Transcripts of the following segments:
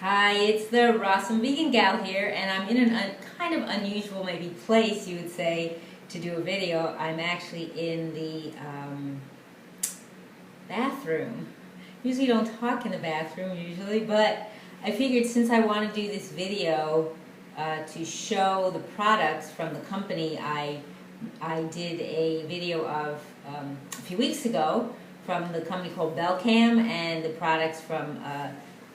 Hi, it's the Awesome Vegan Gal here, and I'm in a kind of unusual, maybe place you would say, to do a video. I'm actually in the bathroom. Usually don't talk in the bathroom, but I figured since I want to do this video to show the products from the company I did a video of a few weeks ago from the company called Belcam, and the products from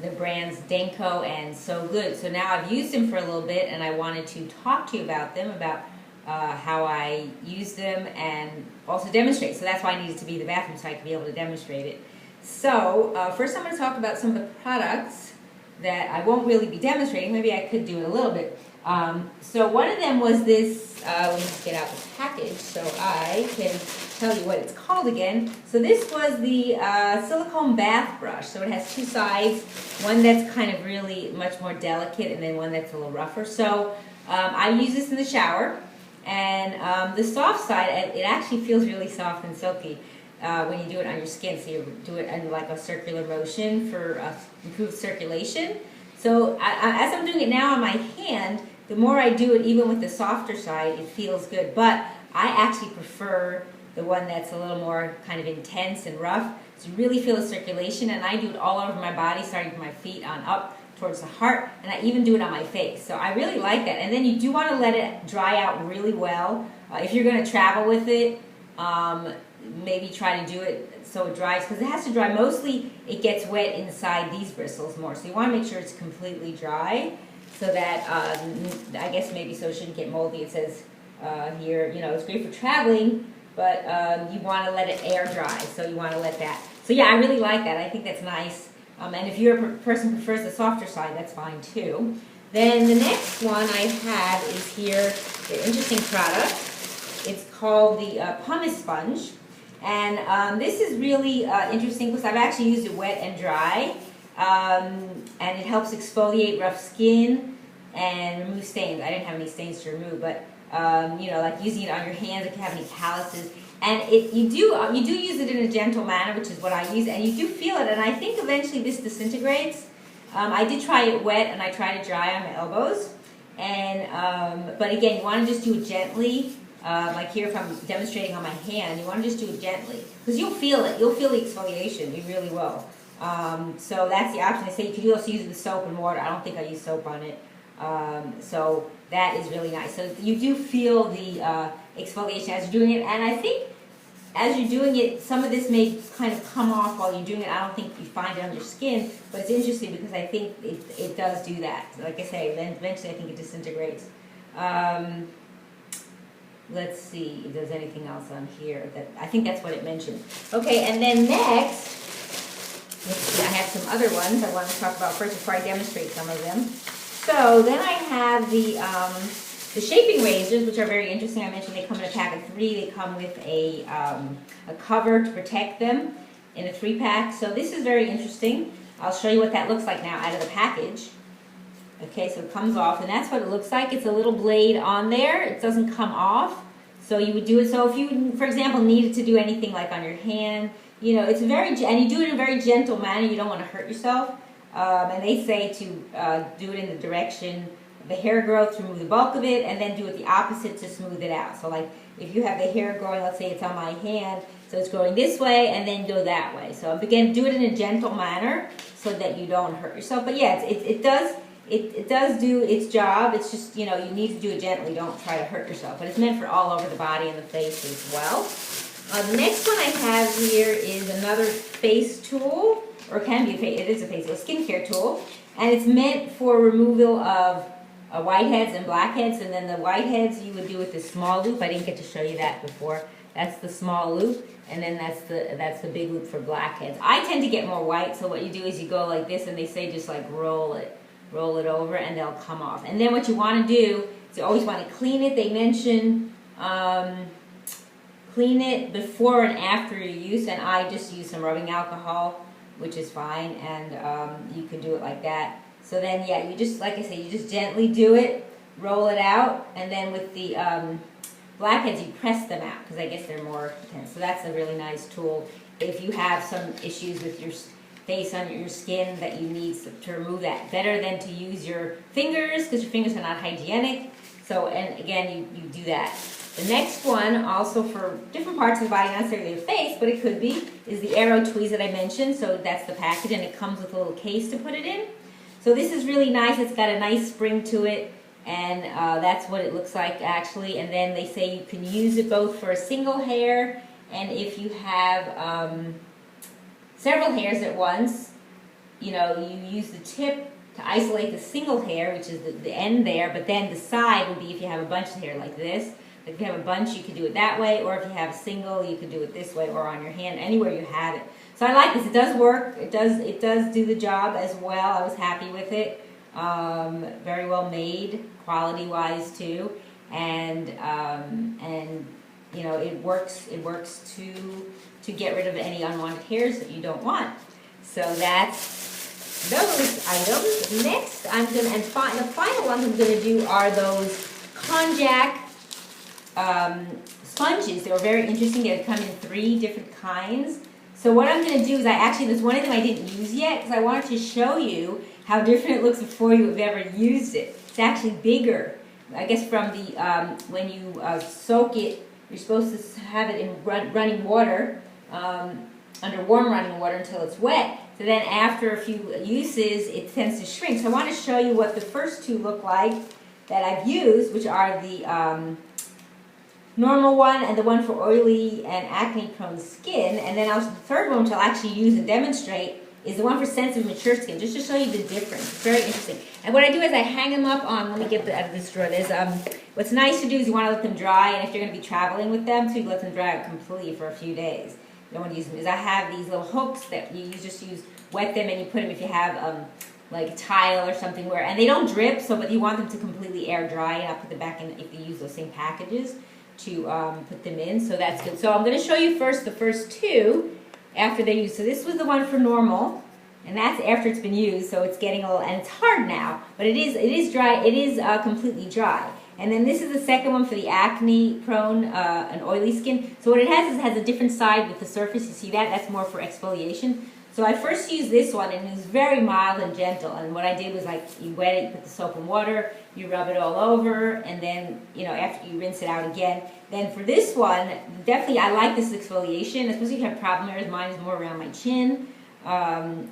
the brands Denko and So Good. So now I've used them for a little bit, and I wanted to talk to you about them, about how I use them, and also demonstrate. So that's why I needed to be in the bathroom, so I could be able to demonstrate it. So first I'm going to talk about some of the products that I won't really be demonstrating. Maybe I could do it a little bit. So one of them was this, let me just get out the package so I can tell you what it's called again. So this was the silicone bath brush. So it has two sides, one that's kind of really much more delicate and then one that's a little rougher. So I use this in the shower, and the soft side, it actually feels really soft and silky when you do it on your skin. So you do it in like a circular motion for improved circulation. So as I'm doing it now on my hand, the more I do it, even with the softer side, it feels good. But I actually prefer the one that's a little more kind of intense and rough. So you really feel the circulation, and I do it all over my body, starting from my feet on up towards the heart, and I even do it on my face. So I really like that. And then you do want to let it dry out really well. If you're going to travel with it, maybe try to do it so it dries, because it has to dry. Mostly it gets wet inside these bristles more. So you want to make sure it's completely dry, so that, I guess maybe so it shouldn't get moldy. It says here, you know, it's great for traveling, but you want to let it air dry, so you want to let that. So yeah, I really like that. I think that's nice. And if your person prefers the softer side, that's fine too. Then the next one I have is here, the interesting product. It's called the Pumice Sponge. And this is really interesting because I've actually used it wet and dry. And it helps exfoliate rough skin and remove stains. I didn't have any stains to remove, but you know, like using it on your hands if you have any calluses. And you do use it in a gentle manner, which is what I use, and you do feel it. And I think eventually this disintegrates. I did try it wet, and I tried it dry on my elbows. And but again, you want to just do it gently. Like here, if I'm demonstrating on my hand, you want to just do it gently, because you'll feel it. You'll feel the exfoliation. You really will. So that's the option. They say you can also use it with soap and water. I don't think I use soap on it. So that is really nice. So you do feel the exfoliation as you're doing it, and I think as you're doing it, some of this may kind of come off while you're doing it. I don't think you find it on your skin, but it's interesting because I think it does do that. Like I say, then eventually I think it disintegrates. Let's see if there's anything else on here. I think that's what it mentioned. Okay, and then next, let's see, I have some other ones I want to talk about first before I demonstrate some of them. So then I have the shaping razors, which are very interesting. I mentioned they come in a pack of 3. They come with a cover to protect them in a 3-pack. So this is very interesting. I'll show you what that looks like now out of the package. Okay, so it comes off, and that's what it looks like. It's a little blade on there. It doesn't come off. So you would do it. So if you, for example, needed to do anything like on your hand, you know, it's and you do it in a very gentle manner. You don't want to hurt yourself. And they say to do it in the direction of the hair growth to remove the bulk of it, and then do it the opposite to smooth it out. So like if you have the hair growing, let's say it's on my hand, so it's growing this way, and then go that way. So again, do it in a gentle manner so that you don't hurt yourself. But yeah, it does do its job. It's just, you know, you need to do it gently. Don't try to hurt yourself. But it's meant for all over the body and the face as well. The next one I have here is another face tool, or it can be it is a skincare tool, and it's meant for removal of whiteheads and blackheads. And then the whiteheads you would do with this small loop. I didn't get to show you that before. That's the small loop, and then that's the big loop for blackheads. I tend to get more white, so what you do is you go like this, and they say just like roll it over, and they'll come off. And then what you want to do is you always want to clean it. They mention clean it before and after your use, and I just use some rubbing alcohol, which is fine, and you can do it like that. So then, yeah, you just, like I say, you just gently do it, roll it out, and then with the blackheads, you press them out, because I guess they're more intense. So that's a really nice tool if you have some issues with your face on your skin that you need to remove that. Better than to use your fingers, because your fingers are not hygienic. So, and again, you do that. The next one, also for different parts of the body, not necessarily the face, but it could be, is the Aero Tweeze that I mentioned. So that's the package, and it comes with a little case to put it in. So this is really nice. It's got a nice spring to it, and that's what it looks like actually. And then they say you can use it both for a single hair, and if you have several hairs at once, you know, you use the tip to isolate the single hair, which is the end there, but then the side would be if you have a bunch of hair like this. If you have a bunch, you could do it that way, or if you have a single, you could do it this way, or on your hand, anywhere you have it. So I like this. It does work. It does do the job as well. I was happy with it. Very well made, quality-wise too, and you know, it works. It works to get rid of any unwanted hairs that you don't want. So that's those items. Next, I'm gonna the final ones I'm gonna do are those Konjac sponges. They were very interesting. They come in 3 different kinds. So what I'm going to do is there's one of them I didn't use yet because I wanted to show you how different it looks before you have ever used it. It's actually bigger. I guess from the, when you soak it, you're supposed to have it in running water, under warm running water until it's wet. So then after a few uses, it tends to shrink. So I want to show you what the first 2 look like that I've used, which are the normal one and the one for oily and acne-prone skin. And then the third one, which I'll actually use and demonstrate, is the one for sensitive, mature skin, just to show you the difference. It's very interesting. And what I do is I hang them up on, let me get out of this drawer. What's nice to do is you want to let them dry, and if you're going to be traveling with them, so you let them dry out completely for a few days. You don't want to use them, because I have these little hooks that you just wet them, and you put them if you have like tile or something and they don't drip, but you want them to completely air dry, and I'll put them back in if you use those same packages to put them in, so that's good. So I'm going to show you first the first 2 after they're used. So this was the one for normal, and that's after it's been used, so it's getting a little, and it's hard now, but it is dry. It is completely dry. And then this is the second one for the acne-prone and oily skin. So what it has a different side with the surface. You see that? That's more for exfoliation. So I first used this one, and it was very mild and gentle. And what I did was, like, you wet it, you put the soap and water, you rub it all over, and then, you know, after you rinse it out again. Then for this one, definitely I like this exfoliation, especially if you have problem areas. Mine is more around my chin.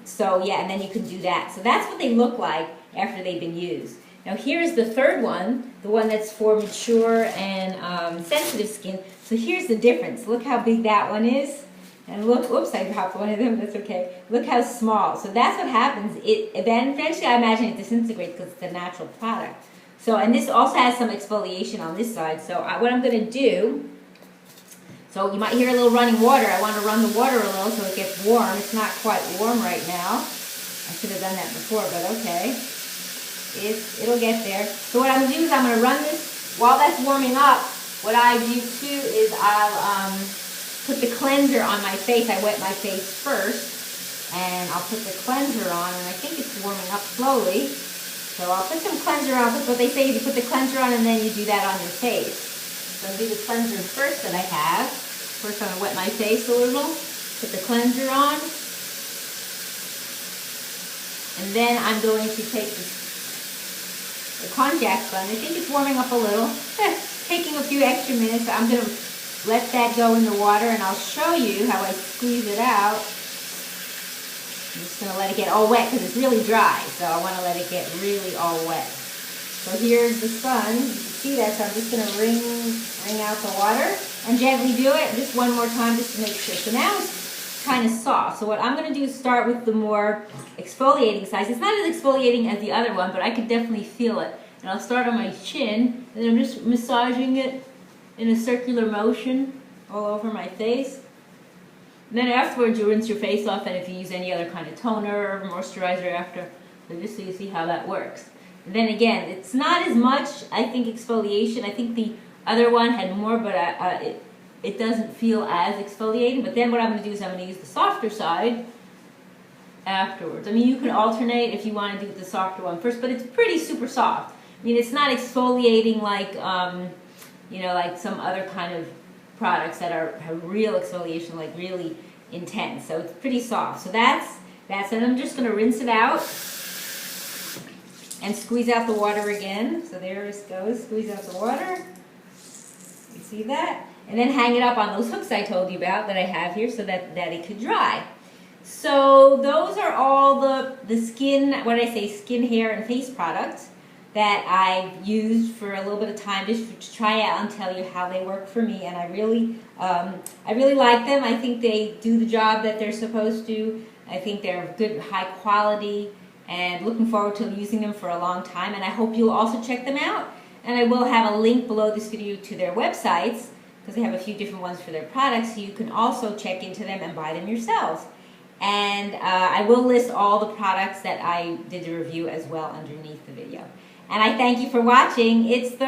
So yeah, and then you can do that. So that's what they look like after they've been used. Now here's the third one, the one that's for mature and sensitive skin. So here's the difference. Look how big that one is. And look, oops, I dropped one of them, that's okay. Look how small. So that's what happens. Then eventually I imagine it disintegrates because it's a natural product. So, and this also has some exfoliation on this side. So what I'm going to do, so you might hear a little running water. I want to run the water a little so it gets warm. It's not quite warm right now. I should have done that before, but okay. It'll get there. So what I'm going to do is I'm going to run this. While that's warming up, what I do too is I'll put the cleanser on my face. I wet my face first, and I'll put the cleanser on, and I think it's warming up slowly. So I'll put some cleanser on. That's what they say, you put the cleanser on and then you do that on your face. So I'll do the cleanser first that I have. First I'm going to wet my face a little, put the cleanser on, and then I'm going to take the Konjac sponge. I think it's warming up a little, taking a few extra minutes. I'm going to let that go in the water, and I'll show you how I squeeze it out. I'm just going to let it get all wet because it's really dry, so I want to let it get really all wet. So here's the sponge. You can see that, so I'm just going to wring out the water and gently do it just one more time just to make sure. So now it's kind of soft. So what I'm going to do is start with the more exfoliating side. It's not as exfoliating as the other one, but I can definitely feel it. And I'll start on my chin, and I'm just massaging it in a circular motion all over my face. And then afterwards you rinse your face off, and if you use any other kind of toner or moisturizer after, so just so you see how that works. And then again, it's not as much, I think, exfoliation. I think the other one had more, but it doesn't feel as exfoliating. But then what I'm going to do is I'm going to use the softer side afterwards. I mean, you can alternate if you want to do the softer one first, but it's pretty super soft. I mean, it's not exfoliating like, you know, like some other kind of products that have real exfoliation, like really intense. So it's pretty soft. So that's And I'm just going to rinse it out and squeeze out the water again. So there it goes, squeeze out the water. You see that? And then hang it up on those hooks I told you about that I have here so that it could dry. So those are all the skin, skin, hair, and face products that I've used for a little bit of time just to try out and tell you how they work for me. And I really like them. I think they do the job that they're supposed to. I think they're good, high quality, and looking forward to using them for a long time. And I hope you'll also check them out. And I will have a link below this video to their websites, because they have a few different ones for their products, so you can also check into them and buy them yourselves. And I will list all the products that I did the review as well underneath the video. And I thank you for watching. It's the